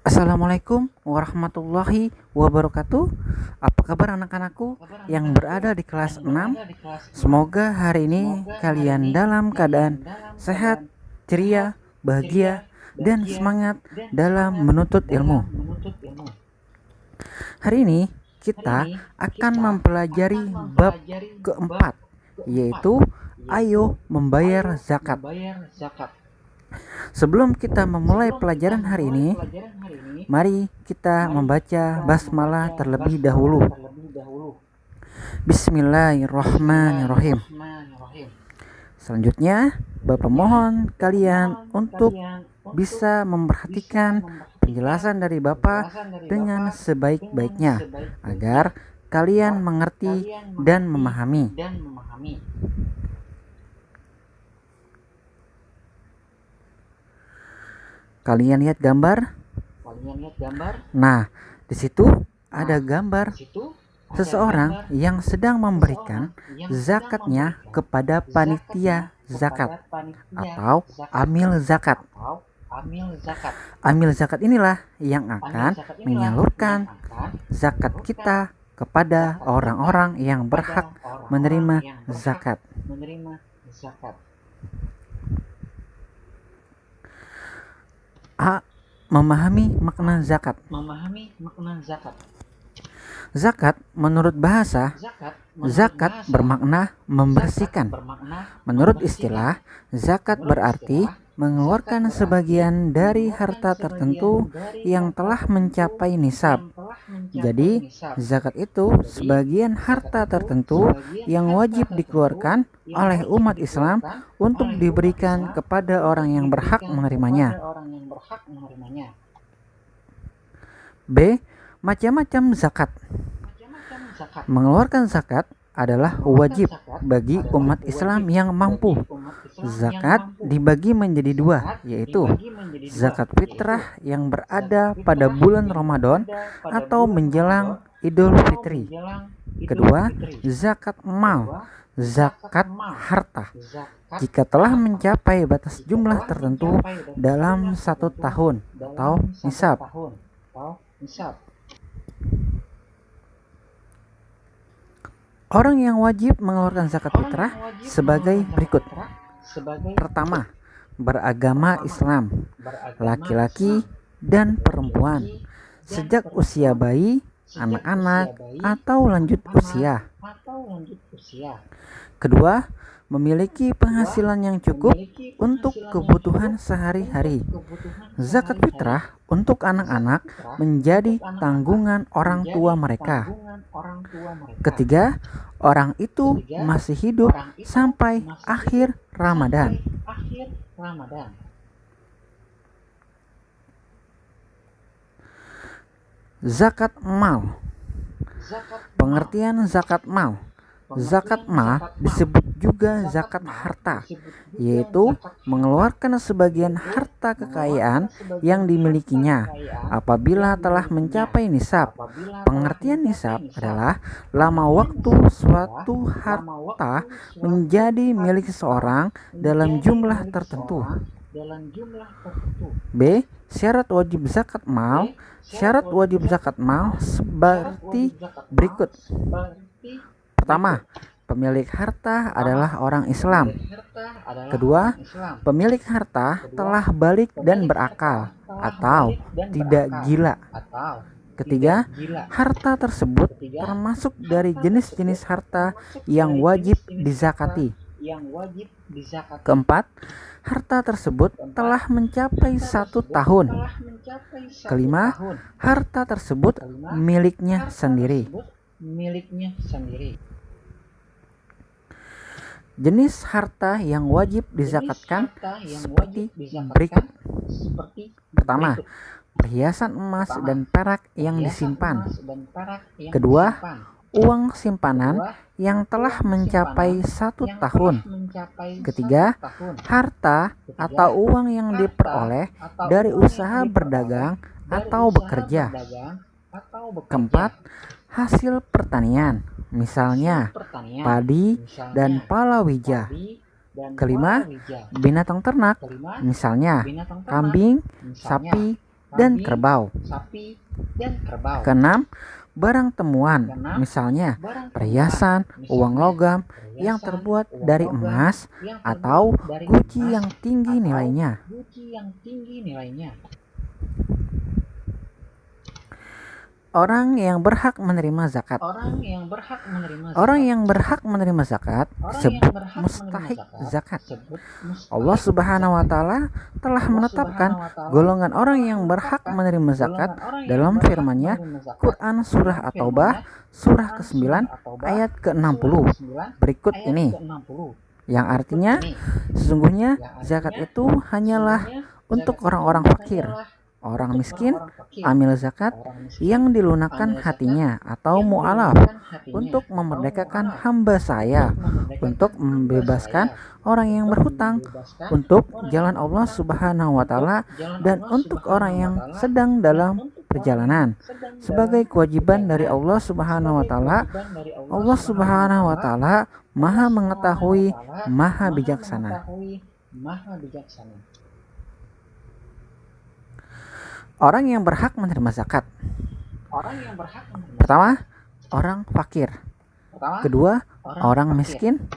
Assalamualaikum warahmatullahi wabarakatuh. Apa kabar anak-anakku yang berada di kelas 6? Semoga hari ini kalian dalam keadaan sehat, ceria, bahagia, dan semangat dalam menuntut ilmu. Hari ini kita akan mempelajari bab keempat, yaitu ayo membayar zakat. Sebelum kita memulai pelajaran hari ini, mari kita membaca basmalah terlebih dahulu. Bismillahirrahmanirrahim. Selanjutnya, Bapak mohon kalian untuk bisa memperhatikan penjelasan dari Bapak dengan sebaik-baiknya agar kalian mengerti dan memahami. Kalian lihat gambar? Nah, di situ ada gambar seseorang yang sedang memberikan zakatnya kepada panitia zakat atau amil zakat. Amil zakat inilah yang akan menyalurkan zakat kita kepada orang-orang yang berhak menerima zakat. A. Memahami makna zakat. Zakat menurut bahasa, zakat bermakna membersihkan. Menurut istilah, zakat berarti mengeluarkan sebagian dari harta tertentu yang telah mencapai nisab. Jadi, zakat itu sebagian harta tertentu yang wajib dikeluarkan oleh umat Islam untuk diberikan kepada orang yang berhak menerimanya. B. Macam-macam zakat. Mengeluarkan zakat adalah wajib bagi umat Islam yang mampu. Zakat dibagi menjadi dua, yaitu zakat fitrah yang berada pada bulan Ramadan atau menjelang Idul Fitri. Kedua, zakat mal, zakat harta, jika telah mencapai batas jumlah tertentu dalam 1 tahun atau nisab. Orang yang wajib mengeluarkan zakat fitrah sebagai berikut. Pertama, beragama Islam, laki-laki dan perempuan, sejak usia bayi, anak-anak, atau lanjut usia. Kedua, memiliki penghasilan yang cukup untuk kebutuhan sehari-hari. Zakat fitrah untuk anak-anak menjadi tanggungan orang tua mereka. Ketiga, orang itu masih hidup sampai akhir Ramadan. Zakat mal. Pengertian zakat mal. Zakat mal disebut juga zakat harta, yaitu mengeluarkan sebagian harta kekayaan yang dimilikinya apabila telah mencapai nisab. Pengertian nisab adalah lama waktu suatu harta menjadi milik seseorang dalam jumlah tertentu. B. Syarat wajib zakat mal. Syarat wajib zakat mal seperti berikut. Pertama, pemilik harta adalah orang Islam. Kedua, pemilik harta telah balik dan berakal atau tidak gila. Ketiga, harta tersebut termasuk dari jenis-jenis harta yang wajib dizakati. Keempat, harta tersebut telah mencapai 1 tahun. Kelima, harta tersebut miliknya sendiri. Jenis harta yang wajib dizakatkan seperti berikut. Pertama, perhiasan emas dan perak yang disimpan. Kedua, uang simpanan yang telah mencapai 1 tahun. Ketiga, harta atau uang yang diperoleh dari usaha berdagang atau bekerja. Keempat, hasil pertanian, misalnya padi dan palawija. Kelima, binatang ternak, misalnya kambing, sapi, dan kerbau. Keenam, barang temuan, misalnya perhiasan, uang logam yang terbuat dari emas atau guci yang tinggi nilainya. Orang yang berhak menerima zakat. Orang yang berhak menerima zakat disebut mustahik zakat. Allah Subhanahu wa Ta'ala telah menetapkan golongan orang yang berhak menerima zakat dalam firman-Nya Quran Surah At-Taubah surah ke-9 ayat ke-60 berikut ini, yang artinya sesungguhnya zakat itu hanyalah untuk orang-orang fakir, orang miskin, amil zakat yang dilunakkan hatinya atau mu'alaf untuk memerdekakan hamba saya, untuk membebaskan orang yang berhutang, untuk jalan Allah Subhanahu wa Ta'ala, dan untuk orang yang sedang dalam perjalanan. Sebagai kewajiban dari Allah Subhanahu wa Ta'ala, Allah Subhanahu wa Ta'ala Maha mengetahui, Maha bijaksana. Orang yang berhak menerima zakat. Pertama, orang fakir. Kedua, orang miskin.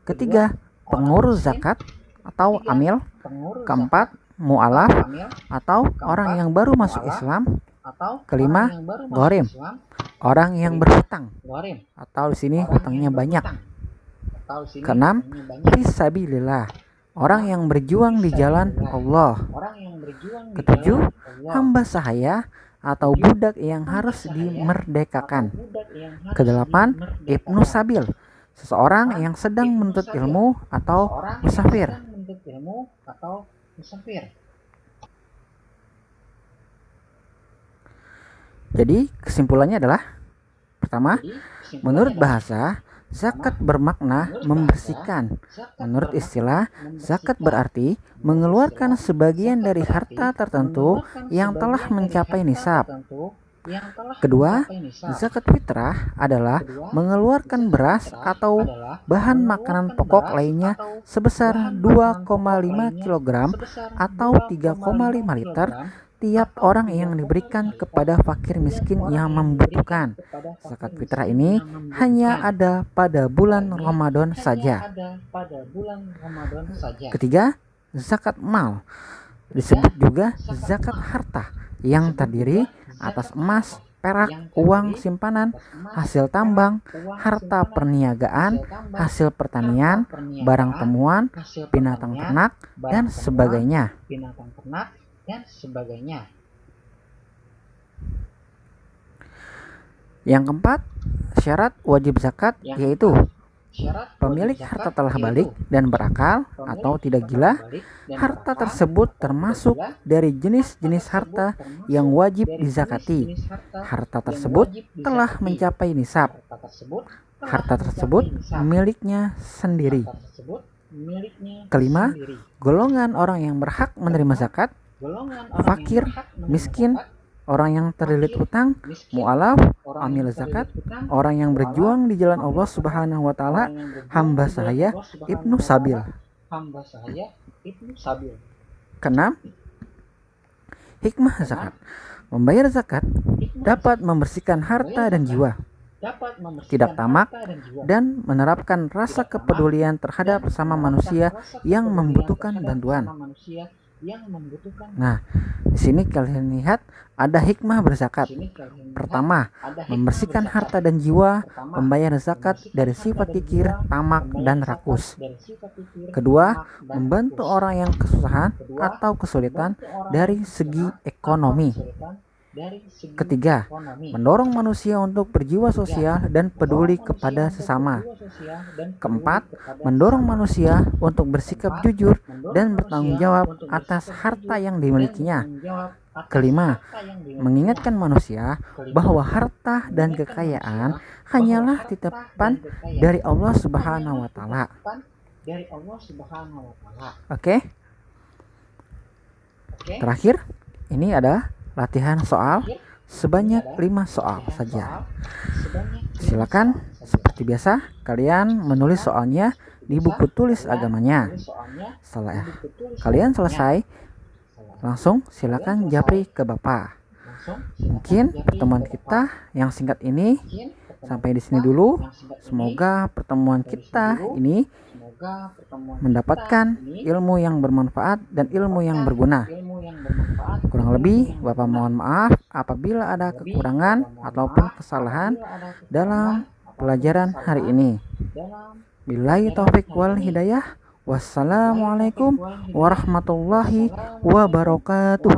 Ketiga, pengurus zakat atau amil. Keempat, mu'alaf atau orang yang baru masuk Islam. Kelima, gharim, orang yang berhutang atau di sini hutangnya banyak. Keenam, fisabilillah, orang yang berjuang di jalan Allah. Ketujuh, hamba sahaya atau budak yang harus dimerdekakan. Kedelapan, ibnu sabil, seseorang yang sedang menuntut ilmu atau musafir. Jadi kesimpulannya adalah, pertama, menurut bahasa zakat bermakna membersihkan. Menurut istilah, zakat berarti mengeluarkan sebagian dari harta tertentu yang telah mencapai nisab. Kedua, zakat fitrah adalah mengeluarkan beras atau bahan makanan pokok lainnya sebesar 2,5 kg atau 3,5 liter tiap orang yang diberikan kepada fakir miskin yang membutuhkan. Zakat fitrah ini hanya ada pada bulan Ramadan saja. Ketiga, zakat mal disebut juga zakat harta yang terdiri atas emas, perak, uang simpanan, hasil tambang, harta perniagaan, hasil pertanian, barang temuan, binatang ternak, dan sebagainya. Yang keempat, syarat wajib zakat yaitu pemilik harta telah balik dan berakal atau tidak gila. Harta tersebut termasuk dari jenis-jenis harta yang wajib dizakati. Harta tersebut telah mencapai nisab. Harta tersebut miliknya sendiri. Kelima, golongan orang yang berhak menerima zakat: fakir, miskin, orang yang terlilit hutang, mu'alaf, amil zakat, orang yang berjuang di jalan Allah Subhanahu wa Ta'ala, hamba sahaya, ibnu sabil. Keenam, hikmah zakat. Membayar zakat dapat membersihkan harta dan jiwa, tidak tamak, dan menerapkan rasa kepedulian terhadap sesama manusia yang membutuhkan bantuan. Nah, di sini kalian lihat ada hikmah berzakat. Pertama, membersihkan harta dan jiwa, membayar zakat dari sifat kikir, tamak, dan rakus. Kedua, membantu orang yang kesusahan atau kesulitan dari segi ekonomi. Ketiga, mendorong manusia untuk berjiwa sosial dan peduli kepada sesama. Keempat, mendorong manusia untuk bersikap jujur dan bertanggung jawab atas harta yang dimilikinya. Kelima, mengingatkan manusia bahwa harta dan kekayaan hanyalah titipan dari Allah Subhanahu wa Ta'ala. Oke. Terakhir, ini ada latihan soal sebanyak 5 soal saja. Silakan seperti biasa kalian menulis soalnya di buku tulis agamanya. Setelah kalian selesai, Langsung silakan japri ke Bapak. Mungkin pertemuan kita yang singkat ini sampai di sini dulu. Semoga pertemuan kita ini mendapatkan ilmu yang bermanfaat dan ilmu yang berguna. Kurang lebih Bapak mohon maaf apabila ada kekurangan ataupun kesalahan dalam pelajaran hari ini. Billahi taufik wal hidayah. Wassalamualaikum warahmatullahi wabarakatuh.